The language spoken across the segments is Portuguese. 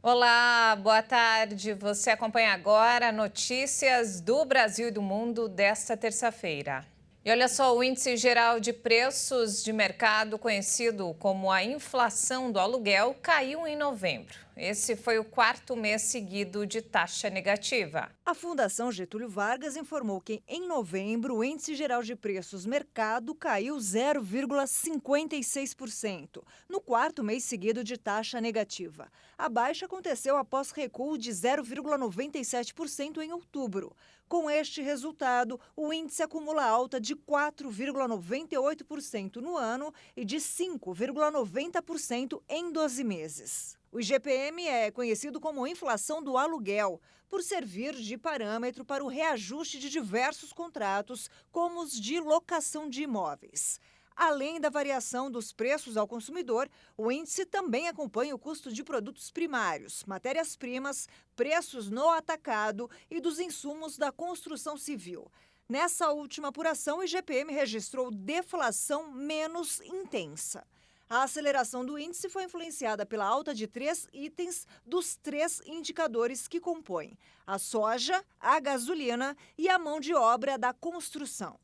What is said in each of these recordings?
Olá, boa tarde. Você acompanha agora notícias do Brasil e do mundo desta terça-feira. E olha só, o índice geral de preços de mercado, conhecido como a inflação do aluguel, caiu em novembro. Esse foi o quarto mês seguido de taxa negativa. A Fundação Getúlio Vargas informou que, em novembro, o índice geral de preços mercado caiu 0,56%, no quarto mês seguido de taxa negativa. A baixa aconteceu após recuo de 0,97% em outubro. Com este resultado, o índice acumula alta de 4,98% no ano e de 5,90% em 12 meses. O IGPM é conhecido como inflação do aluguel, por servir de parâmetro para o reajuste de diversos contratos, como os de locação de imóveis. Além da variação dos preços ao consumidor, o índice também acompanha o custo de produtos primários, matérias-primas, preços no atacado e dos insumos da construção civil. Nessa última apuração, o IGPM registrou deflação menos intensa. A aceleração do índice foi influenciada pela alta de 3 itens dos 3 indicadores que compõem: a soja, a gasolina e a mão de obra da construção.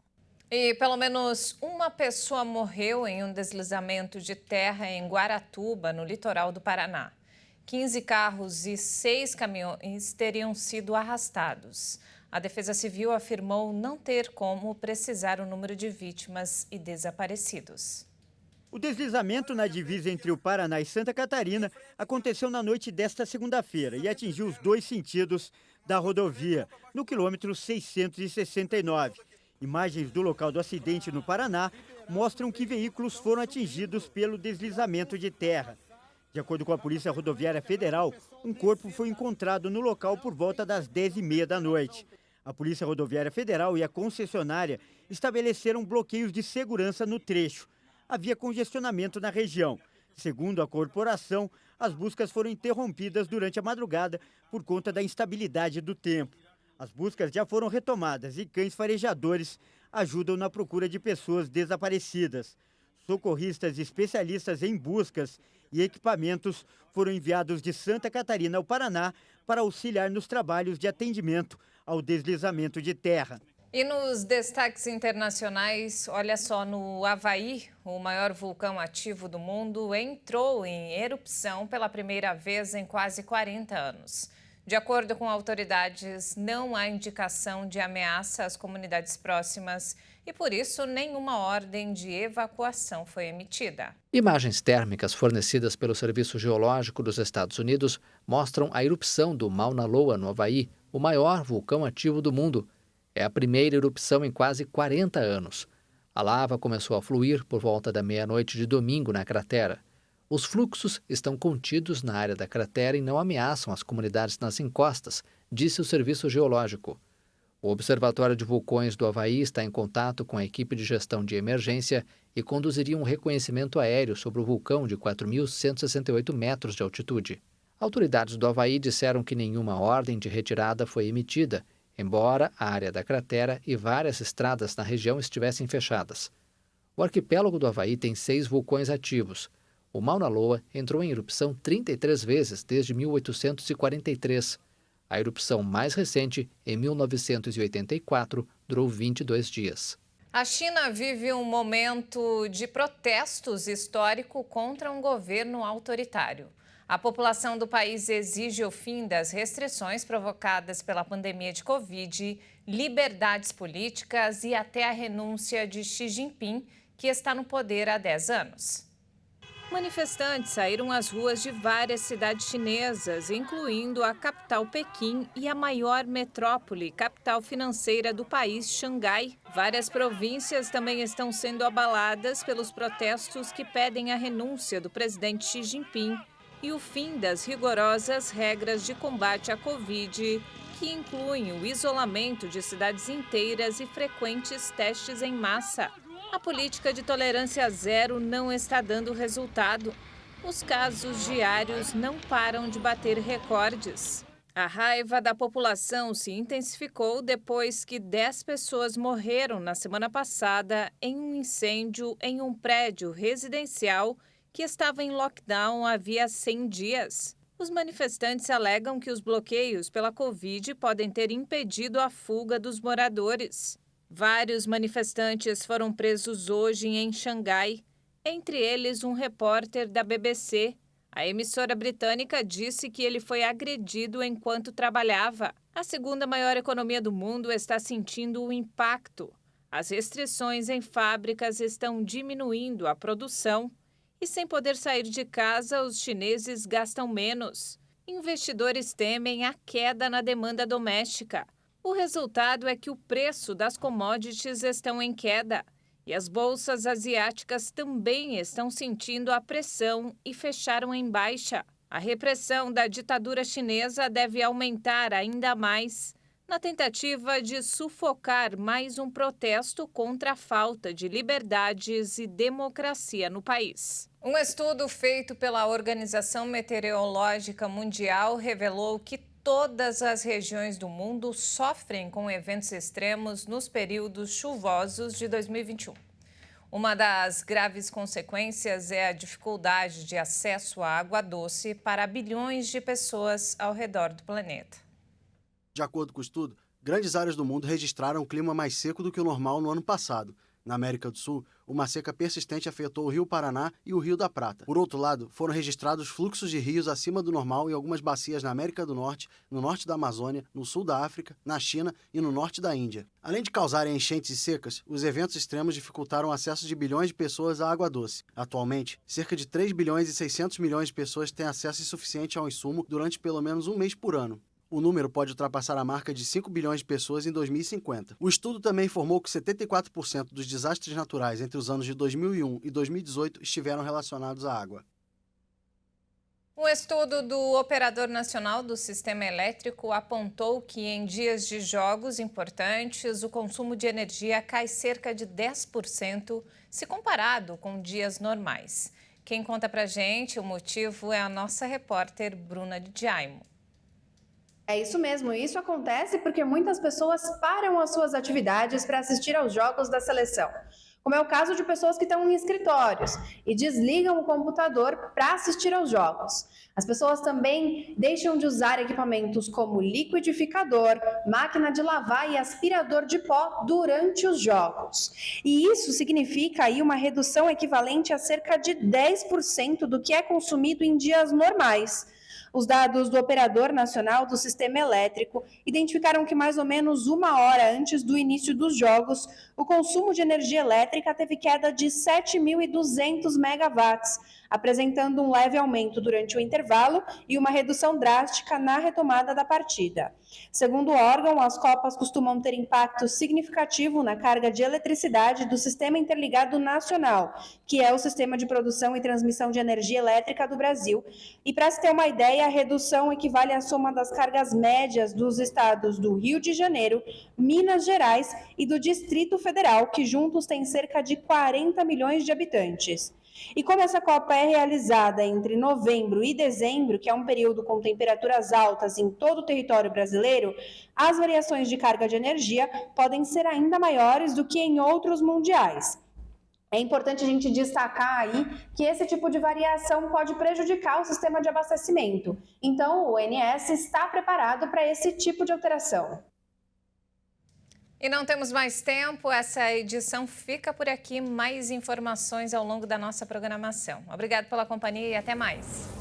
E pelo menos uma pessoa morreu em um deslizamento de terra em Guaratuba, no litoral do Paraná. 15 carros e 6 caminhões teriam sido arrastados. A Defesa Civil afirmou não ter como precisar o número de vítimas e desaparecidos. O deslizamento na divisa entre o Paraná e Santa Catarina aconteceu na noite desta segunda-feira e atingiu os dois sentidos da rodovia, no quilômetro 669. Imagens do local do acidente no Paraná mostram que veículos foram atingidos pelo deslizamento de terra. De acordo com a Polícia Rodoviária Federal, um corpo foi encontrado no local por volta das 10h30 da noite. A Polícia Rodoviária Federal e a concessionária estabeleceram bloqueios de segurança no trecho. Havia congestionamento na região. Segundo a corporação, as buscas foram interrompidas durante a madrugada por conta da instabilidade do tempo. As buscas já foram retomadas e cães farejadores ajudam na procura de pessoas desaparecidas. Socorristas e especialistas em buscas e equipamentos foram enviados de Santa Catarina ao Paraná para auxiliar nos trabalhos de atendimento ao deslizamento de terra. E nos destaques internacionais, olha só, no Havaí, o maior vulcão ativo do mundo entrou em erupção pela primeira vez em quase 40 anos. De acordo com autoridades, não há indicação de ameaça às comunidades próximas e, por isso, nenhuma ordem de evacuação foi emitida. Imagens térmicas fornecidas pelo Serviço Geológico dos Estados Unidos mostram a erupção do Mauna Loa, no Havaí, o maior vulcão ativo do mundo. É a primeira erupção em quase 40 anos. A lava começou a fluir por volta da meia-noite de domingo na cratera. Os fluxos estão contidos na área da cratera e não ameaçam as comunidades nas encostas, disse o Serviço Geológico. O Observatório de Vulcões do Havaí está em contato com a equipe de gestão de emergência e conduziria um reconhecimento aéreo sobre o vulcão de 4.168 metros de altitude. Autoridades do Havaí disseram que nenhuma ordem de retirada foi emitida, embora a área da cratera e várias estradas na região estivessem fechadas. O arquipélago do Havaí tem 6 vulcões ativos. O Mauna Loa entrou em erupção 33 vezes desde 1843. A erupção mais recente, em 1984, durou 22 dias. A China vive um momento de protestos histórico contra um governo autoritário. A população do país exige o fim das restrições provocadas pela pandemia de Covid, liberdades políticas e até a renúncia de Xi Jinping, que está no poder há 10 anos. Manifestantes saíram às ruas de várias cidades chinesas, incluindo a capital Pequim e a maior metrópole, capital financeira do país, Xangai. Várias províncias também estão sendo abaladas pelos protestos que pedem a renúncia do presidente Xi Jinping e o fim das rigorosas regras de combate à Covid, que incluem o isolamento de cidades inteiras e frequentes testes em massa. A política de tolerância zero não está dando resultado. Os casos diários não param de bater recordes. A raiva da população se intensificou depois que 10 pessoas morreram na semana passada em um incêndio em um prédio residencial que estava em lockdown havia 100 dias. Os manifestantes alegam que os bloqueios pela Covid podem ter impedido a fuga dos moradores. Vários manifestantes foram presos hoje em Xangai, entre eles um repórter da BBC. A emissora britânica disse que ele foi agredido enquanto trabalhava. A segunda maior economia do mundo está sentindo o impacto. As restrições em fábricas estão diminuindo a produção e, sem poder sair de casa, os chineses gastam menos. Investidores temem a queda na demanda doméstica. O resultado é que o preço das commodities estão em queda e as bolsas asiáticas também estão sentindo a pressão e fecharam em baixa. A repressão da ditadura chinesa deve aumentar ainda mais na tentativa de sufocar mais um protesto contra a falta de liberdades e democracia no país. Um estudo feito pela Organização Meteorológica Mundial revelou que todas as regiões do mundo sofrem com eventos extremos nos períodos chuvosos de 2021. Uma das graves consequências é a dificuldade de acesso à água doce para bilhões de pessoas ao redor do planeta. De acordo com o estudo, grandes áreas do mundo registraram um clima mais seco do que o normal no ano passado. Na América do Sul, uma seca persistente afetou o Rio Paraná e o Rio da Prata. Por outro lado, foram registrados fluxos de rios acima do normal em algumas bacias na América do Norte, no norte da Amazônia, no sul da África, na China e no norte da Índia. Além de causarem enchentes e secas, os eventos extremos dificultaram o acesso de bilhões de pessoas à água doce. Atualmente, cerca de 3 bilhões e 600 milhões de pessoas têm acesso insuficiente ao insumo durante pelo menos um mês por ano. O número pode ultrapassar a marca de 5 bilhões de pessoas em 2050. O estudo também informou que 74% dos desastres naturais entre os anos de 2001 e 2018 estiveram relacionados à água. Um estudo do Operador Nacional do Sistema Elétrico apontou que em dias de jogos importantes, o consumo de energia cai cerca de 10% se comparado com dias normais. Quem conta pra gente o motivo é a nossa repórter Bruna de Jaimo. É isso mesmo, isso acontece porque muitas pessoas param as suas atividades para assistir aos jogos da seleção. Como é o caso de pessoas que estão em escritórios e desligam o computador para assistir aos jogos. As pessoas também deixam de usar equipamentos como liquidificador, máquina de lavar e aspirador de pó durante os jogos. E isso significa aí uma redução equivalente a cerca de 10% do que é consumido em dias normais. Os dados do Operador Nacional do Sistema Elétrico identificaram que mais ou menos uma hora antes do início dos jogos, o consumo de energia elétrica teve queda de 7.200 megawatts, apresentando um leve aumento durante o intervalo e uma redução drástica na retomada da partida. Segundo o órgão, as copas costumam ter impacto significativo na carga de eletricidade do Sistema Interligado Nacional, que é o sistema de produção e transmissão de energia elétrica do Brasil. E para se ter uma ideia, a redução equivale à soma das cargas médias dos estados do Rio de Janeiro, Minas Gerais e do Distrito Federal, que juntos têm cerca de 40 milhões de habitantes. E como essa Copa é realizada entre novembro e dezembro, que é um período com temperaturas altas em todo o território brasileiro, as variações de carga de energia podem ser ainda maiores do que em outros mundiais. É importante a gente destacar aí que esse tipo de variação pode prejudicar o sistema de abastecimento. Então, o ONS está preparado para esse tipo de alteração. E não temos mais tempo, essa edição fica por aqui. Mais informações ao longo da nossa programação. Obrigada pela companhia e até mais.